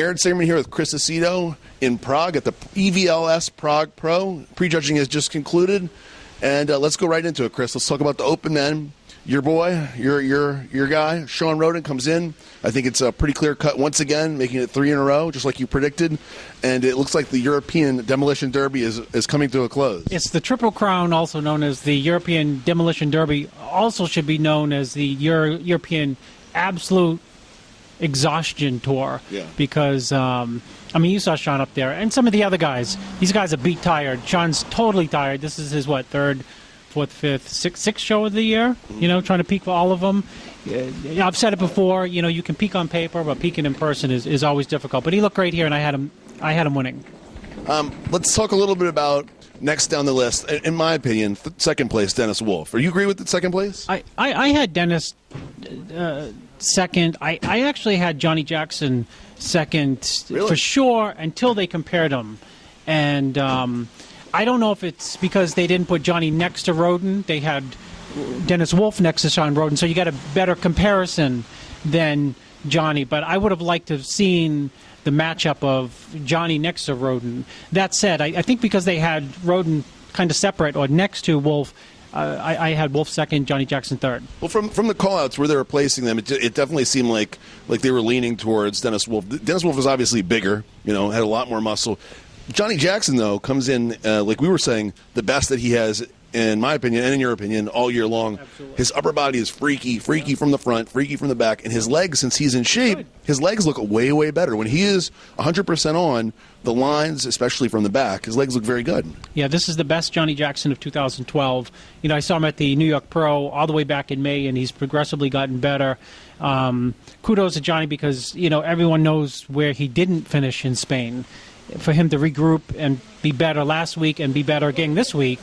Aaron Singerman here with Chris Aceto in Prague at the EVLS Prague Pro. Prejudging has just concluded, and let's go right into it, Chris. Let's talk about the Open then. Your boy, your guy, Sean Roden, comes in. I think it's a pretty clear cut once again, making it 3 in a row, just like you predicted. And it looks like the European Demolition Derby is coming to a close. It's the Triple Crown, also known as the European Demolition Derby, also should be known as the European Absolute Exhaustion Tour. Yeah. Because, I mean, you saw Sean up there. And some of the other guys. These guys are beat tired. Sean's totally tired. This is his, third, fourth, fifth, sixth show of the year, trying to peak for all of them. I've said it before, you can peak on paper, but peaking in person is always difficult. But he looked great here, and I had him winning. Let's talk a little bit about next down the list. In my opinion, second place, Dennis Wolf. Are you agree with the second place? I had Dennis second. I actually had Johnny Jackson second for sure until they compared them. And I don't know if it's because they didn't put Johnny next to Roden. They had Dennis Wolf next to Sean Roden, so you got a better comparison than Johnny. But I would have liked to have seen the matchup of Johnny next to Roden. That said, I think because they had Roden kind of separate or next to Wolf, I had Wolf second, Johnny Jackson third. Well, from the call-outs where they were placing them, it definitely seemed like they were leaning towards Dennis Wolf. Dennis Wolf was obviously bigger, had a lot more muscle. Johnny Jackson, though, comes in, like we were saying, the best that he has, in my opinion, and in your opinion, all year long. Absolutely. His upper body is freaky from the front, freaky from the back, and his legs, since he's in shape, his legs look way, way better. When he is 100% on, the lines, especially from the back, his legs look very good. Yeah, this is the best Johnny Jackson of 2012. I saw him at the New York Pro all the way back in May, and he's progressively gotten better. Kudos to Johnny because, everyone knows where he didn't finish in Spain. For him to regroup and be better last week and be better again this week,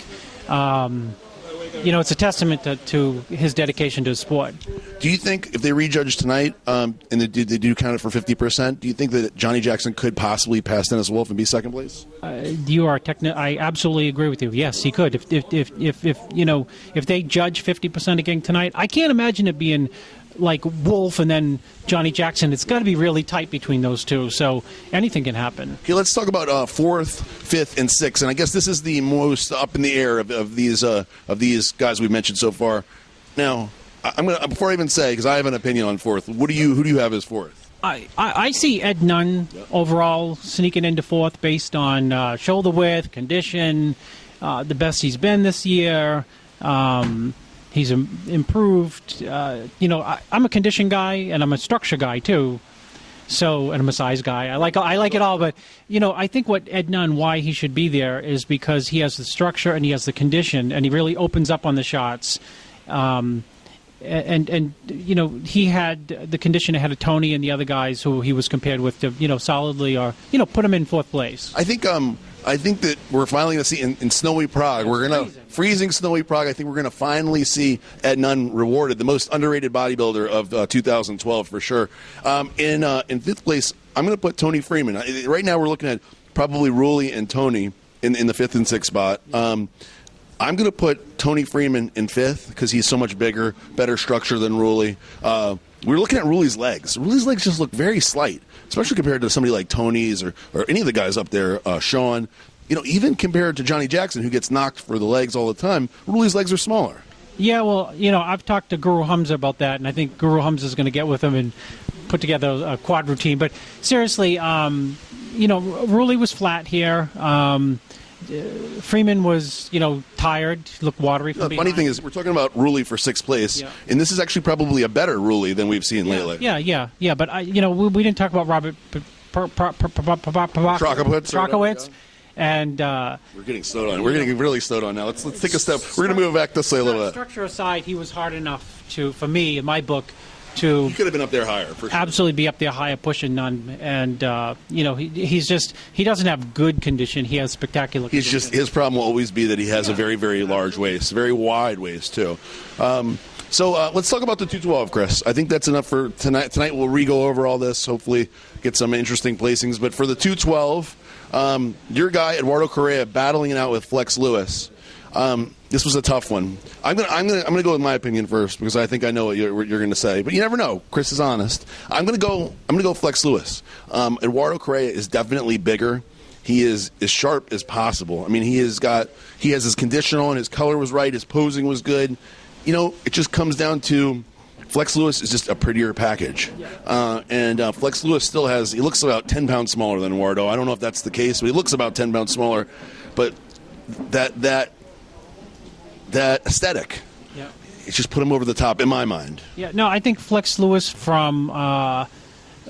it's a testament to his dedication to his sport. Do you think if they rejudge tonight and they do count it for 50%, do you think that Johnny Jackson could possibly pass Dennis Wolf and be second place? I absolutely agree with you. Yes, he could. If they judge 50% again tonight, I can't imagine it being like Wolf and then Johnny Jackson. It's got to be really tight between those two, so anything can happen. Okay, let's talk about fourth, fifth, and sixth, and I guess this is the most up in the air of these guys we've mentioned so far. Now, before I even say, because I have an opinion on fourth, who do you have as fourth? I see Ed Nunn overall sneaking into fourth based on shoulder width, condition, the best he's been this year. He's improved. I'm a condition guy and I'm a structure guy too. And I'm a size guy. I like it all, but I think what Ed Nunn, why he should be there is because he has the structure and he has the condition and he really opens up on the shots. And he had the condition ahead of Tony and the other guys who he was compared with to solidly or put him in fourth place. I think that we're finally going to see in snowy Prague. We're going to freezing snowy Prague. I think we're going to finally see Ed Nunn rewarded, the most underrated bodybuilder of 2012 for sure. In fifth place, I'm going to put Tony Freeman. Right now, we're looking at probably Rulli and Tony in the fifth and sixth spot. I'm going to put Tony Freeman in fifth because he's so much bigger, better structure than Rulli. We're looking at Rulli's legs. Rulli's legs just look very slight, especially compared to somebody like Tony's or any of the guys up there, Sean. Even compared to Johnny Jackson, who gets knocked for the legs all the time, Rulli's legs are smaller. Yeah, well, I've talked to Guru Hamza about that, and I think Guru Hamza is going to get with him and put together a quad routine. But seriously, Rulli was flat here. Freeman was, tired, looked watery from behind. The funny thing is, we're talking about Rulli for sixth place, and this is actually probably a better Rulli than we've seen lately. Yeah. But we didn't talk about Robert Prokowitz. And we're getting slowed on. We're getting really slowed on now. Let's take a step. We're going to move back this way a little bit. Structure aside, he was hard enough for me in my book. He could have been up there higher, for sure. Absolutely be up there higher, pushing Nunn. And, he doesn't have good condition. He has spectacular condition. His problem will always be that he has a very, very large waist, very wide waist, too. So let's talk about the 212, Chris. I think that's enough for tonight. Tonight we'll re-go over all this, hopefully get some interesting placings. But for the 212, your guy, Eduardo Correa, battling it out with Flex Lewis. This was a tough one. I'm gonna go with my opinion first because I think I know what you're going to say. But you never know. Chris is honest. I'm gonna go Flex Lewis. Eduardo Correa is definitely bigger. He is as sharp as possible. I mean, he has his condition on. His color was right. His posing was good. You know, it just comes down to Flex Lewis is just a prettier package. And Flex Lewis still he looks about 10 pounds smaller than Eduardo. I don't know if that's the case, but he looks about 10 pounds smaller. But that aesthetic, it's just put him over the top in my mind. Yeah, no, I think Flex Lewis from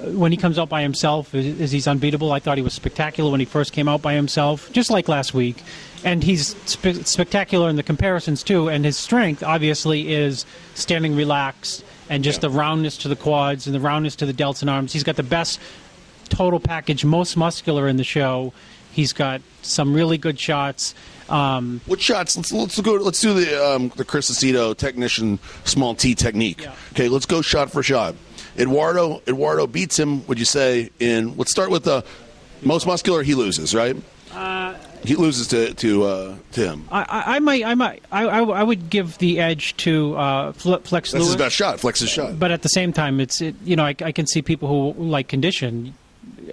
when he comes out by himself, he's unbeatable. I thought he was spectacular when he first came out by himself, just like last week. And he's spectacular in the comparisons, too. And his strength, obviously, is standing relaxed and just the roundness to the quads and the roundness to the delts and arms. He's got the best total package, most muscular in the show. He's got some really good shots. What shots? Let's do the Chris Aceto technician small T technique. Yeah. Okay, let's go shot for shot. Eduardo beats him. Would you say let's start with the most muscular. He loses, right? He loses to him. I would give the edge to Flex Lewis. That's his best shot. Flex's shot. But at the same time, I can see people who like condition.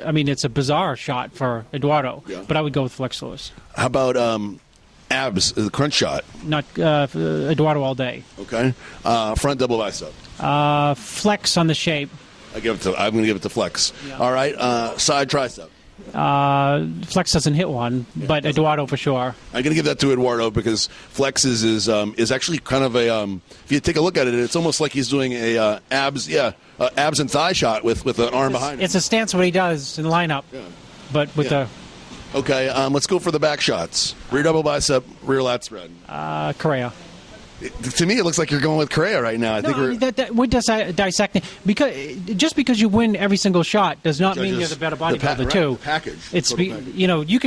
I mean, it's a bizarre shot for Eduardo, but I would go with Flex Lewis. How about abs, the crunch shot? Not Eduardo all day. Okay. Front double bicep. Flex on the shape. I'm going to give it to Flex. Yeah. All right. Side tricep. Flex doesn't hit one, but Eduardo for sure. I'm going to give that to Eduardo because Flex is actually kind of a. If you take a look at it, it's almost like he's doing a abs and thigh shot with an arm behind him. It's a stance what he does in the lineup, but with the. Okay, let's go for the back shots. Rear double bicep, rear lat spread. Correa. To me, it looks like you're going with Correa right now. We're dissecting because you win every single shot does not mean you're the better bodybuilder too. Package. You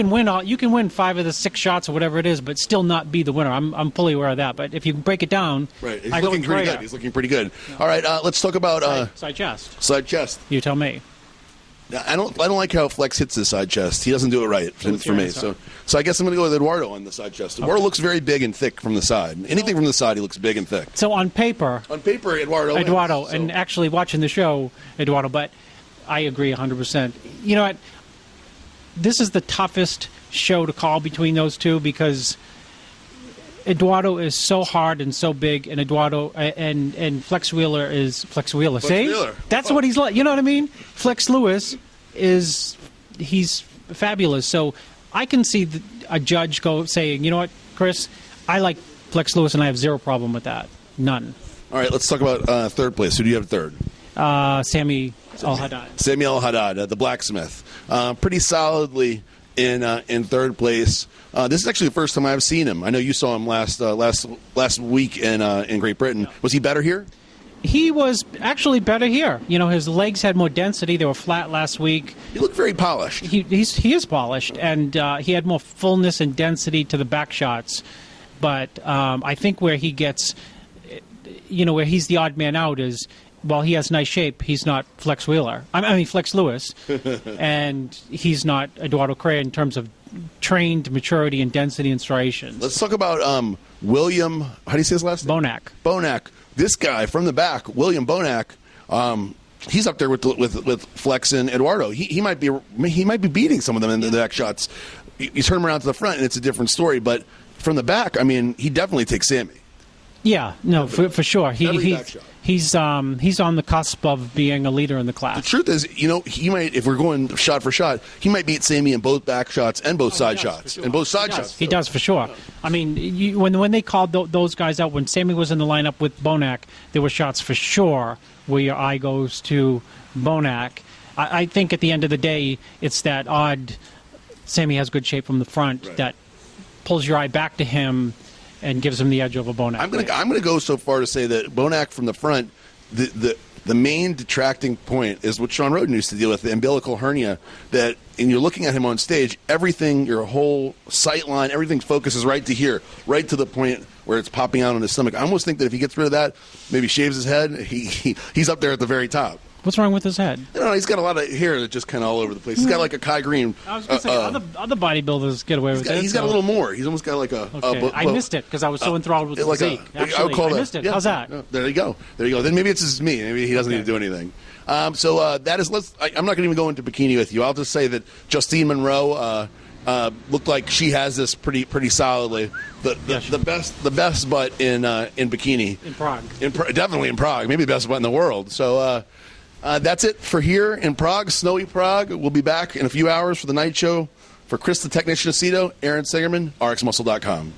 can win 5 of the 6 shots or whatever it is, but still not be the winner. I'm fully aware of that. But if you break it down, right, he's looking pretty good. He's looking pretty good. Yeah. All right, let's talk about side chest. Side chest. You tell me. I don't like how Flex hits his side chest. He doesn't do it right for me. So I guess I'm going to go with Eduardo on the side chest. Eduardo looks very big and thick from the side. Anything from the side, he looks big and thick. So on paper, Eduardo, and actually watching the show, Eduardo. But I agree 100%. You know what? This is the toughest show to call between those two because Eduardo is so hard and so big, and Eduardo and Flex Wheeler is Flex Wheeler. That's what he's like. You know what I mean? Flex Lewis he's fabulous. So I can see a judge saying, you know what, Chris, I like Flex Lewis, and I have zero problem with that. None. All right, let's talk about third place. Who do you have third? Sami Al-Haddad. Sami Al-Haddad, the blacksmith, pretty solidly in third place. This is actually the first time I've seen him. I know you saw him last week in Great Britain. Was he better here? He was actually better here. You know, his legs had more density. They were flat last week. He looked very polished. He is polished, and he had more fullness and density to the back shots. But I think where he gets, where he's the odd man out is, while he has nice shape, he's not Flex Wheeler. I mean Flex Lewis, and he's not Eduardo Correa in terms of trained maturity and density and striations. Let's talk about William. How do you say his last name? Bonac. This guy from the back, William Bonac. He's up there with Flex and Eduardo. He might be beating some of them in the back shots. You turn him around to the front, and it's a different story. But from the back, I mean, he definitely takes Sami. Yeah, no, for sure. He's on the cusp of being a leader in the class. The truth is, he might, if we're going shot for shot, he might beat Sami in both back shots and both side shots. Sure. And both side shots. He does, for sure. I mean, when they called those guys out, when Sami was in the lineup with Bonac, there were shots for sure where your eye goes to Bonac. I think at the end of the day, it's that odd Sami has good shape from the front that pulls your eye back to him and gives him the edge over Bonac. I'm gonna go so far to say that Bonac from the front, the main detracting point is what Sean Roden used to deal with, the umbilical hernia. And you're looking at him on stage, everything, your whole sight line, everything focuses right to here, right to the point where it's popping out on his stomach. I almost think that if he gets rid of that, maybe shaves his head, he's up there at the very top. What's wrong with his head? I don't know. He's got a lot of hair that's just kind of all over the place. He's got like a Kai Green. I was going to say, other bodybuilders get away with it. He's got a little more. He's almost got like a... Okay. I missed it because I was so enthralled with the physique. Actually, I missed it. Yeah, how's that? There you go. Then maybe it's just me. Maybe he doesn't need to do anything. So that is... I'm not going to even go into bikini with you. I'll just say that Justine Monroe looked like she has this pretty solidly. The best butt in bikini. In Prague. Definitely in Prague. Maybe the best butt in the world. So... that's it for here in Prague, snowy Prague. We'll be back in a few hours for the night show. For Chris, the technician Aceto, Aaron Singerman, RxMuscle.com.